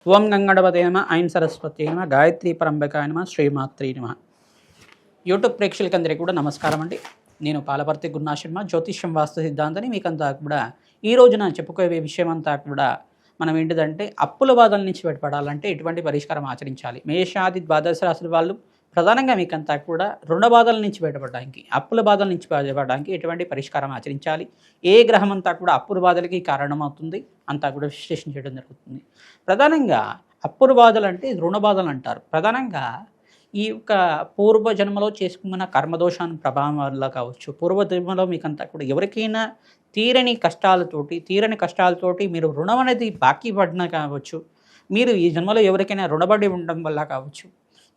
ఓం గంగణపతే నమ ఐం సరస్వతి నమ గాయత్రి పరంబకాయ నమ శ్రీమాత్రి నమ. యూట్యూబ్ ప్రేక్షకులందరికీ కూడా నమస్కారం అండి. నేను పాలపర్తి గురునాశర్మ, జ్యోతిష్యం వాస్తు సిద్ధాంతాన్ని మీకంతా కూడా ఈ రోజున చెప్పుకోవే విషయం అంతా కూడా మనం ఏంటిదంటే అప్పుల బాధల నుంచి బయటపడాలంటే ఎటువంటి పరిష్కారం ఆచరించాలి. మేషాది ద్వాదశ రాశుల వాళ్ళు ప్రధానంగా మీకంతా కూడా రుణ బాధల నుంచి బయటపడడానికి, అప్పుల బాధల నుంచి బయటపడడానికి ఎటువంటి పరిష్కారం ఆచరించాలి, ఏ గ్రహం అంతా కూడా అప్పుల బాధలకి కారణమవుతుంది అంతా కూడా విశ్లేషణ చేయడం జరుగుతుంది. ప్రధానంగా అప్పుల బాధలు అంటే రుణ బాధలు అంటారు. ప్రధానంగా ఈ యొక్క పూర్వజన్మలో చేసుకున్న కర్మదోషాన్ని ప్రభావం వల్ల కావచ్చు, పూర్వజన్మలో మీకంతా కూడా ఎవరికైనా తీరని కష్టాలతోటి మీరు రుణం అనేది బాకీ పడినా కావచ్చు, మీరు ఈ జన్మలో ఎవరికైనా రుణపడి ఉండడం వల్ల కావచ్చు,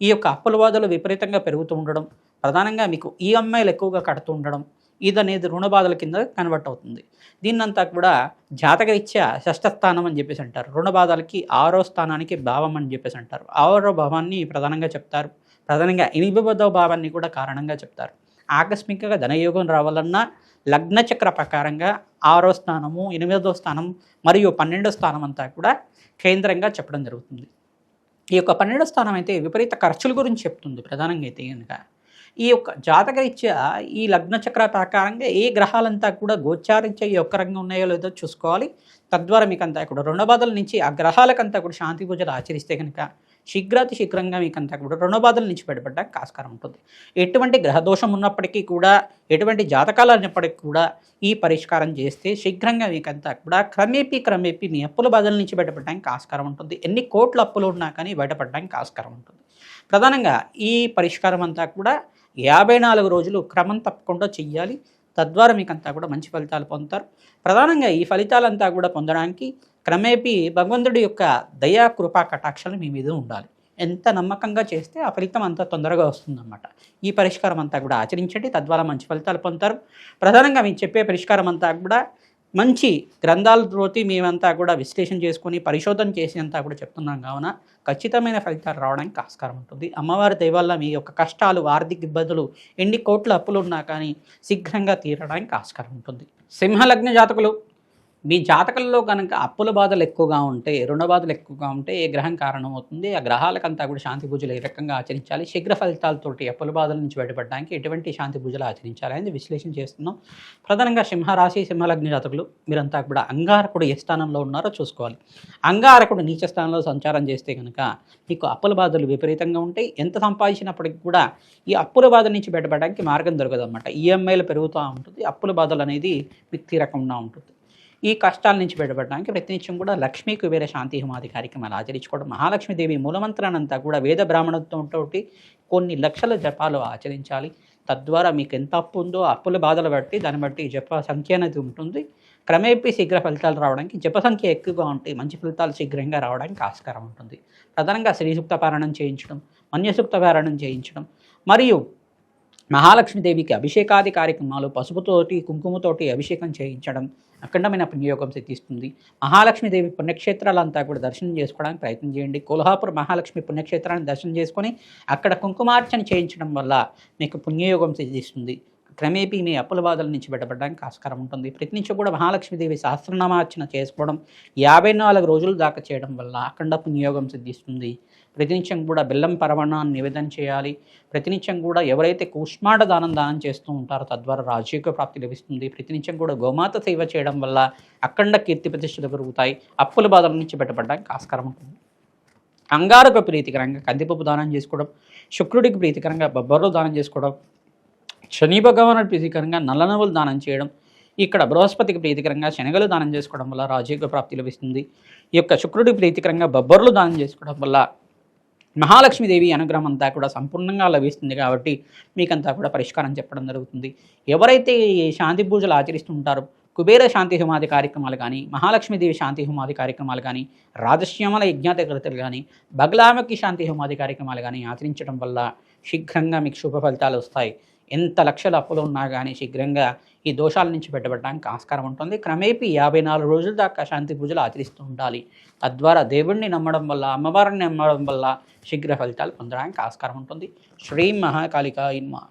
ఈ యొక్క అప్పుల బాధలు విపరీతంగా పెరుగుతూ ఉండడం, ప్రధానంగా మీకు ఈఎంఐలు ఎక్కువగా కడుతూ ఉండడం, ఇది అనేది రుణ బాధల కింద కన్వర్ట్ అవుతుంది. దీన్నంతా కూడా జాతకరీత్యా షష్ఠ స్థానం అని చెప్పేసి అంటారు. రుణ బాధలకి 6వ స్థానానికి భావం అని చెప్పేసి అంటారు. 6వ భావాన్ని ప్రధానంగా చెప్తారు. ప్రధానంగా 8వ భావాన్ని కూడా కారణంగా చెప్తారు. ఆకస్మికంగా ధనయోగం రావాలన్నా లగ్నచక్ర ప్రకారంగా 6వ స్థానము, 8వ స్థానం మరియు 12వ స్థానం అంతా కూడా కేంద్రంగా చెప్పడం జరుగుతుంది. ఈ యొక్క 12వ స్థానం అయితే విపరీత ఖర్చుల గురించి చెప్తుంది. ప్రధానంగా అయితే కనుక ఈ యొక్క జాతకరీత్యా ఈ లగ్నచక్ర ప్రకారంగా ఏ గ్రహాలంతా కూడా గోచారించే ఈ ఒక్క రంగం ఉన్నాయో లేదో చూసుకోవాలి. తద్వారా మీకు అంతా కూడా రుణ బాధల నుంచి ఆ గ్రహాలకంతా కూడా శాంతి పూజలు ఆచరిస్తే కనుక శీఘ్రంగా మీకంతా కూడా రుణ బాధల నుంచి బయటపడడానికి ఆస్కారం ఉంటుంది. ఎటువంటి గ్రహదోషం ఉన్నప్పటికీ కూడా, ఎటువంటి జాతకాలు ఉన్నప్పటికీ కూడా ఈ పరిష్కారం చేస్తే శీఘ్రంగా మీకంతా కూడా క్రమేపీ మీ అప్పుల బాధల నుంచి బయటపడడానికి ఆస్కారం ఉంటుంది. ఎన్ని కోట్ల అప్పులు ఉన్నా కానీ బయటపడడానికి ఆస్కారం ఉంటుంది. ప్రధానంగా ఈ పరిష్కారం అంతా కూడా 54 రోజులు క్రమం తప్పకుండా చెయ్యాలి. తద్వారా మీకంతా కూడా మంచి ఫలితాలు పొందుతారు. ప్రధానంగా ఈ ఫలితాలంతా కూడా పొందడానికి క్రమేపీ భగవంతుడి యొక్క దయా కృపా కటాక్షాలు మీ మీద ఉండాలి. ఎంత నమ్మకంగా చేస్తే ఆ ఫలితం అంత తొందరగా వస్తుందన్నమాట. ఈ పరిష్కారం అంతా కూడా ఆచరించండి. తద్వారా మంచి ఫలితాలు పొందుతారు. ప్రధానంగా మేము చెప్పే పరిష్కారం అంతా కూడా మంచి గ్రంథాలతోటి మేమంతా కూడా విశ్లేషణ చేసుకొని పరిశోధన చేసి అంతా కూడా చెప్తున్నాం కావున ఖచ్చితమైన ఫలితాలు రావడానికి ఆస్కారం ఉంటుంది. అమ్మవారి దయ వల్ల మీ యొక్క కష్టాలు, ఆర్థిక ఇబ్బందులు, ఎన్ని కోట్ల అప్పులు ఉన్నా కానీ శీఘ్రంగా తీరడానికి ఆస్కారం ఉంటుంది. సింహలగ్న జాతకులు, మీ జాతకంలో కనుక అప్పుల బాధలు ఎక్కువగా ఉంటే, రుణ బాధలు ఎక్కువగా ఉంటే ఏ గ్రహం కారణమవుతుంది, ఆ గ్రహాలకంతా కూడా శాంతి పూజలు ఏ రకంగా ఆచరించాలి, శీఘ్ర ఫలితాలతోటి అప్పుల బాధల నుంచి బయటపడడానికి ఎటువంటి శాంతి పూజలు ఆచరించాలి అనేది విశ్లేషణ చేస్తున్నాం. ప్రధానంగా సింహరాశి, సింహలగ్న జాతకులు మీరంతా కూడా అంగారకుడు ఏ స్థానంలో ఉన్నారో చూసుకోవాలి. అంగారకుడు నీచ స్థానంలో సంచారం చేస్తే కనుక మీకు అప్పుల బాధలు విపరీతంగా ఉంటాయి. ఎంత సంపాదించినప్పటికీ కూడా ఈ అప్పుల బాధ నుంచి బయటపడడానికి మార్గం దొరకదు అన్నమాట. ఈఎంఐలు పెరుగుతూ ఉంటుంది. అప్పుల బాధలు అనేది మీకు తీరకుండా ఉంటుంది. ఈ కష్టాల నుంచి బయటపడడానికి ప్రతినిత్యం కూడా లక్ష్మీ కుబేర శాంతి హోమాది కార్యక్రమాలు ఆచరించుకోవడం, మహాలక్ష్మీదేవి మూలమంత్రానంతా కూడా వేద బ్రాహ్మణత్వంతో కొన్ని లక్షల జపాలు ఆచరించాలి. తద్వారా మీకు ఎంత అప్పు ఉందో అప్పుల బాధలు బట్టి దాన్ని బట్టి జప సంఖ్య అనేది ఉంటుంది. క్రమేపీ శీఘ్ర ఫలితాలు రావడానికి జప సంఖ్య ఎక్కువగా ఉంటే మంచి ఫలితాలు శీఘ్రంగా రావడానికి ఆస్కారం ఉంటుంది. ప్రధానంగా శ్రీసూక్త పారాయణం చేయించడం, మన్యసూక్త పారాయణం చేయించడం మరియు మహాలక్ష్మీదేవికి అభిషేకాది కార్యక్రమాలు పసుపుతోటి కుంకుమతోటి అభిషేకం చేయించడం అఖండమైన పుణ్యయోగం సిద్ధిస్తుంది. మహాలక్ష్మీదేవి పుణ్యక్షేత్రాలంతా కూడా దర్శనం చేసుకోవడానికి ప్రయత్నం చేయండి. కొల్హాపూర్ మహాలక్ష్మి పుణ్యక్షేత్రాన్ని దర్శనం చేసుకొని అక్కడ కుంకుమార్చన చేయించడం వల్ల మీకు పుణ్యయోగం సిద్ధిస్తుంది. క్రమేపీ మీ అప్పుల బాధల నుంచి బయటపడడానికి ఆస్కారం ఉంటుంది. ప్రతినిత్యం కూడా మహాలక్ష్మీదేవి సహస్రనామార్చన చేసుకోవడం 54 రోజులు దాకా చేయడం వల్ల అఖండ పుణ్యయోగం సిద్ధిస్తుంది. ప్రతినిత్యం కూడా బెల్లం పరమాన్నాన్ని నివేదన చేయాలి. ప్రతినిత్యం కూడా ఎవరైతే కూష్మాండ దానం చేస్తూ ఉంటారో తద్వారా రాజయోగ ప్రాప్తి లభిస్తుంది. ప్రతినిత్యం కూడా గోమాత సేవ చేయడం వల్ల అఖండ కీర్తి ప్రతిష్టలు పెరుగుతాయి. అప్పుల బాధల నుంచి బయటపడడానికి ఆస్కారం ఉంటుంది. అంగారక ప్రీతికరంగా కందిపప్పు దానం చేసుకోవడం, శుక్రుడికి ప్రీతికరంగా బొబ్బర్లు దానం చేసుకోవడం, శని భగవానుడి ప్రీతికరంగా నల్ల నువ్వులు దానం చేయడం, ఇక్కడ బృహస్పతికి ప్రీతికరంగా శనగలు దానం చేసుకోవడం వల్ల రాజయోగ ప్రాప్తి లభిస్తుంది. ఈ యొక్క శుక్రుడికి ప్రీతికరంగా బొబ్బర్లు దానం చేసుకోవడం వల్ల మహాలక్ష్మీదేవి అనుగ్రహం అంతా కూడా సంపూర్ణంగా లభిస్తుంది. కాబట్టి మీకంతా కూడా పరిష్కారం చెప్పడం జరుగుతుంది. ఎవరైతే ఈ శాంతి పూజలు ఆచరిస్తుంటారో కుబేర శాంతి హోమాది కార్యక్రమాలు కానీ, మహాలక్ష్మీదేవి శాంతి హోమాది కార్యక్రమాలు కానీ, రాజశ్యామల యజ్ఞాతకృతలు కానీ, బగలామకి శాంతి హోమాది కార్యక్రమాలు కానీ ఆచరించడం వల్ల శీఘ్రంగా మీకు శుభ ఫలితాలు వస్తాయి. ఎంత లక్షల అప్పులు ఉన్నా కానీ శీఘ్రంగా ఈ దోషాల నుంచి బయటపడడానికి ఆస్కారం ఉంటుంది. క్రమేపీ 54 రోజుల దాకా శాంతి పూజలు ఆచరిస్తూ ఉండాలి. తద్వారా దేవుణ్ణి నమ్మడం వల్ల, అమ్మవారిని నమ్మడం వల్ల శీఘ్ర ఫలితాలు పొందడానికి ఆస్కారం ఉంటుంది. శ్రీ మహాకాళికాయ నమః.